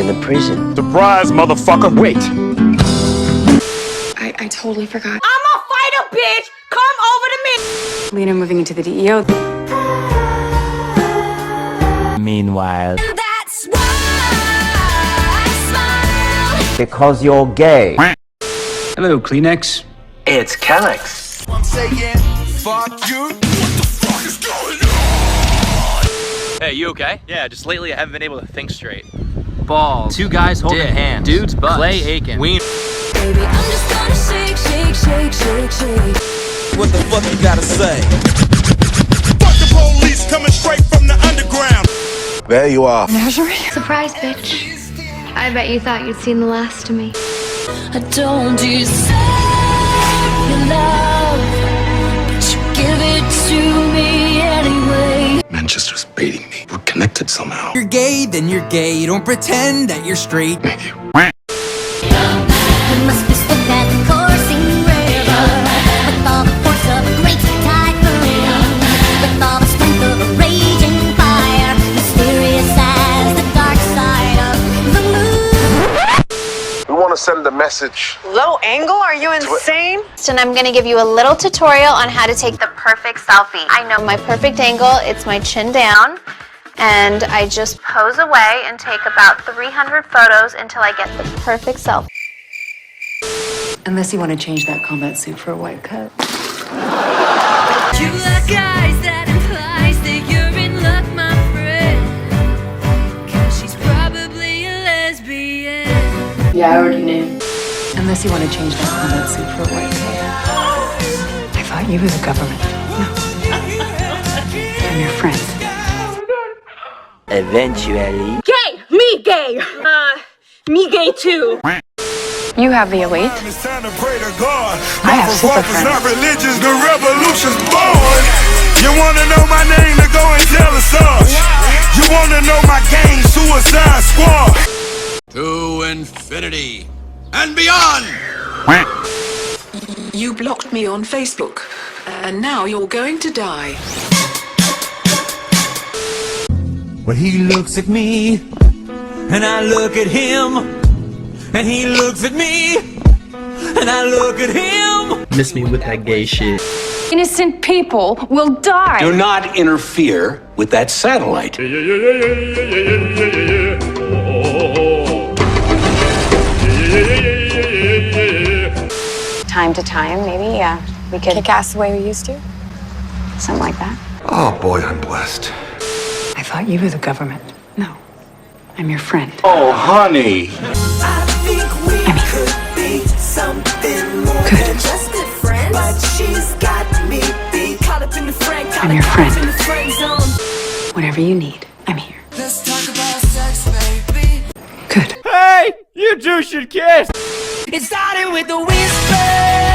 in the prison. Surprise, motherfucker! Wait! I totally forgot. I'm a fighter, bitch! Come over to me! Lena moving into the DEO. Meanwhile, That's why I smile. because you're gay. Hello, Kleenex. It's Kellex. I'm saying, fuck you. What the fuck is going on? Hey, you okay? Yeah, just lately I haven't been able to think straight. Balls. Two guys holding hands. Dude's butt. Clay Aiken. Ween. Baby, I'm just gonna shake, shake, shake, shake, shake. What the fuck you gotta say? Fuck the police coming straight from the underground. There you are. Surprise, bitch. I bet you thought you'd seen the last of me. I don't deserve your love, but you give it to me anyway. Manchester's baiting me. We're connected somehow. You're gay, then you're gay. Don't pretend that you're straight. Thank you. You must be stuck at the coursing river with all the force of a great typhoon, with all the strength of a raging fire, mysterious as the dark side of the moon. We want to send a message. Low angle? Are you insane? And I'm gonna give you a little tutorial on how to take the perfect selfie. I know my perfect angle, it's my chin down, and I just pose away and take about 300 photos until I get the perfect selfie. Unless you want to change that combat suit for a white coat. You like guys that implies that you're in luck, my friend, 'cause she's probably a lesbian. Yeah, I already knew. Unless you want to change that combat suit for a white coat. I thought you were the government. No. I'm your friend. Eventually, Gay! Me gay! Me gay too. You have the elite. It's time to pray to God. I have super It's friends. not religious, the revolution's born. You wanna know my name, to go and tell us us. You wanna know my gang, Suicide Squad. To infinity and beyond. You blocked me on Facebook, and now you're going to die. When he looks at me, and I look at him, and he looks at me, and I look at him. Miss me with that gay shit. Innocent people will die. Do not interfere with that satellite. Time to time, maybe, we could kick ass the way we used to. Something like that. Oh boy, I'm blessed. I thought you were the government. No. I'm your friend. Oh, honey. I think we could be something more Good. than just good friends. But she's got me beat, caught up in the friend, I'm your friend. in the friend zone. Whatever you need, I'm here. Let's talk about sex, baby. Good. Hey! You two should kiss! It started with a whisper.